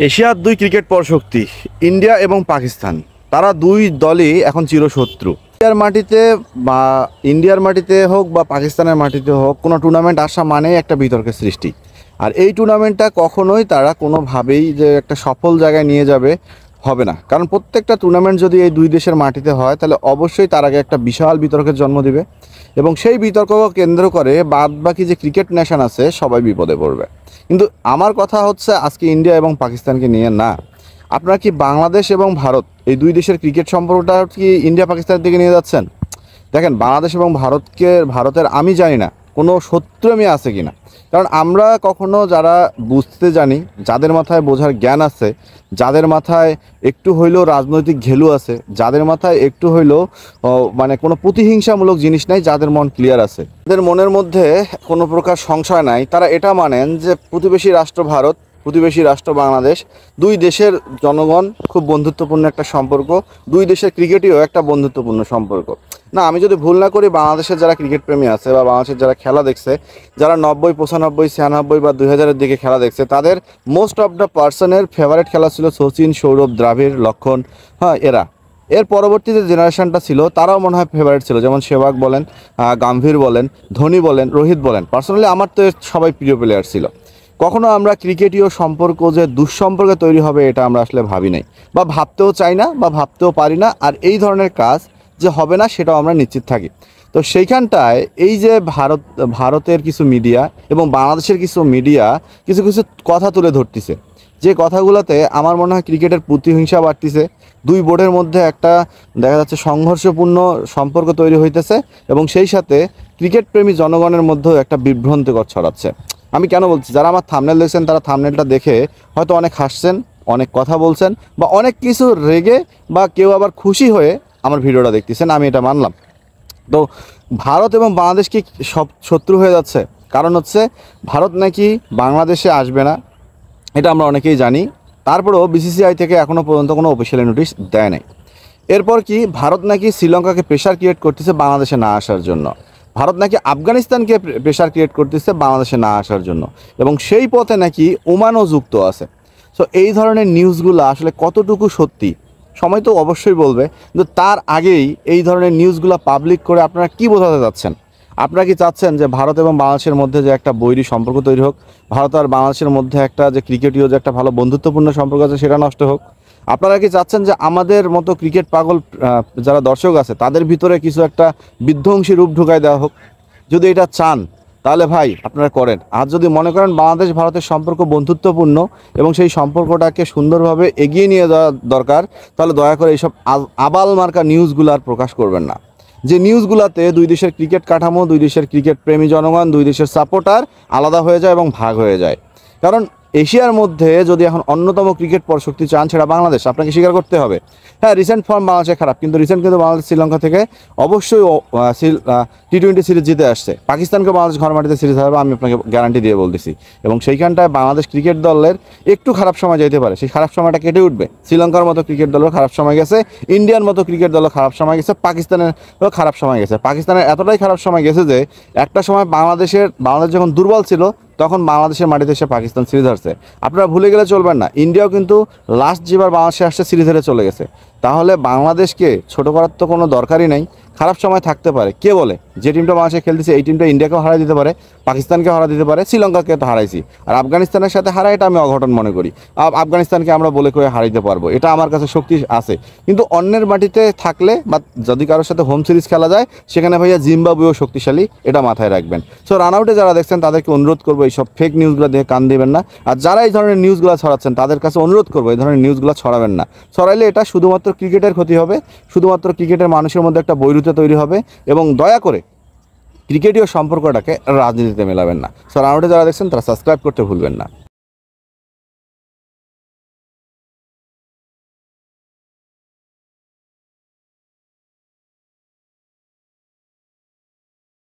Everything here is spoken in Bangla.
এশিয়ার দুই ক্রিকেট পরাশক্তি ইন্ডিয়া এবং পাকিস্তান, তারা দুই দলই এখন চিরশত্রু। ইন্ডিয়ার মাটিতে হোক বা পাকিস্তানের মাটিতে হোক, কোনো টুর্নামেন্ট আসা মানেই একটা বিতর্কের সৃষ্টি। আর এই টুর্নামেন্টটা কখনোই তারা কোনোভাবেই যে একটা সফল জায়গায় নিয়ে যাবে হবে না, কারণ প্রত্যেকটা টুর্নামেন্ট যদি এই দুই দেশের মাটিতে হয় তাহলে অবশ্যই তার আগে একটা বিশাল বিতর্কের জন্ম দিবে, এবং সেই বিতর্ককে কেন্দ্র করে বাদ বাকি যে ক্রিকেট নেশন আছে সবাই বিপদে পড়বে। কিন্তু আমার কথা হচ্ছে আজকে ইন্ডিয়া এবং পাকিস্তানকে নিয়ে না। আপনারা কি বাংলাদেশ এবং ভারত এই দুই দেশের ক্রিকেট সম্পর্কটা কি ইন্ডিয়া পাকিস্তানের দিকে নিয়ে যাচ্ছেন? দেখেন, বাংলাদেশ এবং ভারতের আমি জানি না কোনো শত্রুমি আছে কি না, কারণ আমরা কখনো যারা বুঝতে জানি, যাদের মাথায় বোঝার জ্ঞান আছে, যাদের মাথায় একটু হইলেও রাজনৈতিক ঘেলু আছে, যাদের মাথায় একটু হইলেও মানে কোনো প্রতিহিংসামূলক জিনিস নাই, যাদের মন ক্লিয়ার আছে, যাদের মনের মধ্যে কোনো প্রকার সংশয় নাই, তারা এটা মানেন যে প্রতিবেশী রাষ্ট্র ভারত, প্রতিবেশী রাষ্ট্র বাংলাদেশ, দুই দেশের জনগণ খুব বন্ধুত্বপূর্ণ একটা সম্পর্ক, দুই দেশের ক্রিকেটইও একটা বন্ধুত্বপূর্ণ সম্পর্ক। না, আমি যদি ভুল না করি, বাংলাদেশের যারা ক্রিকেট প্রেমী আছে বা বাংলাদেশের যারা খেলা দেখছে, যারা 90, 95, 96 বা 2000-এর দিকে খেলা দেখছে, তাদের মোস্ট অফ দ্য পার্সনের ফেভারিট খেলা ছিল সচিন, সৌরভ, দ্রাবিড়, লক্ষণ। হ্যাঁ, এর পরবর্তী যে জেনারেশনটা ছিল তারাও মনে হয় ফেভারিট ছিল, যেমন সেহবাগ বলেন, গাম্ভীর বলেন, ধোনি বলেন, রোহিত বলেন। পার্সোনালি আমার তো সবাই প্রিয় প্লেয়ার ছিল। কখনো আমরা ক্রিকেটীয় সম্পর্ক যে দুঃসম্পর্কে তৈরি হবে এটা আমরা আসলে ভাবি নাই, বা ভাবতেও চাই না, বা ভাবতেও পারি না। আর এই ধরনের কাজ যে হবে না সেটাও আমরা নিশ্চিত থাকি। তো সেইখানটায় এই যে ভারতের কিছু মিডিয়া এবং বাংলাদেশের কিছু মিডিয়া কিছু কিছু কথা তুলে ধরতেছে, যে কথাগুলোতে আমার মনে হয় ক্রিকেটের প্রতিহিংসা বাড়তিছে, দুই বোর্ডের মধ্যে একটা দেখা যাচ্ছে সংঘর্ষপূর্ণ সম্পর্ক তৈরি হইতেছে, এবং সেই সাথে ক্রিকেট প্রেমী জনগণের মধ্যেও একটা বিভ্রান্তিকর ছড়াচ্ছে। আমি কেন বলছি, যারা আমার থাম্বনেল দেখছেন তারা থাম্বনেলটা দেখে হয়তো অনেক হাসছেন, অনেক কথা বলছেন, বা অনেক কিছু রেগে বা কেউ আবার খুশি হয়ে আমার ভিডিওটা দেখতেছেন, আমি এটা মানলাম। তো ভারত এবং বাংলাদেশ কি সব শত্রু হয়ে যাচ্ছে? কারণ হচ্ছে ভারত নাকি বাংলাদেশে আসবে না, এটা আমরা অনেকেই জানি। তারপরেও বিসিসিআই থেকে এখনও পর্যন্ত কোনো অফিসিয়াল নোটিশ দেয় নাই। এরপর কি ভারত নাকি শ্রীলঙ্কাকে প্রেশার ক্রিয়েট করতেছে বাংলাদেশে না আসার জন্য, ভারত নাকি আফগানিস্তানকে প্রেশার ক্রিয়েট করতেছে বাংলাদেশে না আসার জন্য, এবং সেই পথে নাকি ওমানও যুক্ত আছে। সো এই ধরনের নিউজগুলো আসলে কতটুকু সত্যি সময় তো অবশ্যই বলবে, কিন্তু তার আগেই এই ধরনের নিউজগুলো পাবলিক করে আপনারা কি বোঝাতে চাচ্ছেন? আপনারা কি চাচ্ছেন যে ভারত এবং বাংলাদেশের মধ্যে যে একটা বৈরী সম্পর্ক তৈরি হোক, ভারত আর বাংলাদেশের মধ্যে একটা যে ক্রিকেটীয় যে একটা ভালো বন্ধুত্বপূর্ণ সম্পর্ক আছে সেটা নষ্ট হোক? আপনারা কি চাচ্ছেন যে আমাদের মতো ক্রিকেট পাগল যারা দর্শক আছে তাদের ভিতরে কিছু একটা বিধ্বংসী রূপ ঢুকাই দেওয়া হোক? যদি এটা চান তাহলে ভাই আপনারা করেন। আর যদি মনে করেন বাংলাদেশ ভারতের সম্পর্ক বন্ধুত্বপূর্ণ এবং সেই সম্পর্কটাকে সুন্দরভাবে এগিয়ে নিয়ে যাওয়া দরকার, তাহলে দয়া করে এইসব আবাল মার্কা নিউজগুলো আর প্রকাশ করবেন না, যে নিউজগুলোতে দুই দেশের ক্রিকেট কাঠামো, দুই দেশের ক্রিকেট প্রেমী জনগণ, দুই দেশের সাপোর্টার আলাদা হয়ে যায় এবং ভাগ হয়ে যায়। কারণ এশিয়ার মধ্যে যদি এখন অন্যতম ক্রিকেট পরাশক্তি চান সেটা বাংলাদেশ, আপনাকে স্বীকার করতে হবে। হ্যাঁ, রিসেন্ট ফর্ম বাংলাদেশে খারাপ, কিন্তু বাংলাদেশ শ্রীলঙ্কা থেকে অবশ্যই টি-20 সিরিজ জিতে আসছে। পাকিস্তানকে বাংলাদেশ ঘর মাটিতে সিরিজ হবে, আমি আপনাকে গ্যারান্টি দিয়ে বলতেছি। এবং সেইখানটায় বাংলাদেশ ক্রিকেট দলের একটু খারাপ সময় যেতে পারে, সেই খারাপ সময়টা কেটে উঠবে। শ্রীলঙ্কার মতো ক্রিকেট দলের খারাপ সময় গেছে, ইন্ডিয়ার মতো ক্রিকেট দলের খারাপ সময় গেছে, পাকিস্তানের খারাপ সময় গেছে। পাকিস্তানের এতটাই খারাপ সময় গেছে যে একটা সময় বাংলাদেশ যখন দুর্বল ছিল তখন বাংলাদেশের মাটিতে এসে পাকিস্তান সিরিজ হারছে। আপনারা ভুলে গেলে চলবেন না, ইন্ডিয়াও কিন্তু লাস্ট যেবার বাংলাদেশে আসছে সিরিজ হেরে চলে গেছে। তাহলে বাংলাদেশকে ছোট করার তো কোনো দরকারই নেই। খারাপ সময় থাকতে পারে, কে বলে যে টিমটা বাংলাদেশে খেলতেছে এই টিমটা ইন্ডিয়াকেও হারাই দিতে পারে, পাকিস্তানকে হারা দিতে পারে, শ্রীলঙ্কাকে তো হারাইছি, আর আফগানিস্তানের সাথে হারা এটা আমি অঘটন মনে করি। আফগানিস্তানকে আমরা বলে করে হারাইতে পারবো, এটা আমার কাছে শক্তি আছে। কিন্তু অন্যের মাটিতে থাকলে বা যদি কারোর সাথে হোম সিরিজ খেলা যায় সেখানে ভাইয়া জিম্বাবুয়েও শক্তিশালী, এটা মাথায় রাখবেন। সো রান আউটে যারা দেখছেন তাদেরকে অনুরোধ করবো এইসব ফেক নিউজগুলো দেখে কান দেবেন না। আর যারা এই ধরনের নিউজগুলো ছড়াচ্ছেন তাদের কাছে অনুরোধ করবো এই ধরনের নিউজগুলো ছড়াবেন না। ছড়াইলে এটা শুধুমাত্র ক্রিকেটের ক্ষতি হবে, শুধুমাত্র ক্রিকেটের মানুষের মধ্যে একটা বৈরুতা তৈরি হবে, এবং দয়া করে ক্রিকেটীয় সম্পর্কটাকে রাজনীতিতে মেলাবেন না। সো রান আউটে যারা দেখছেন তারা সাবস্ক্রাইব করতে ভুলবেন না।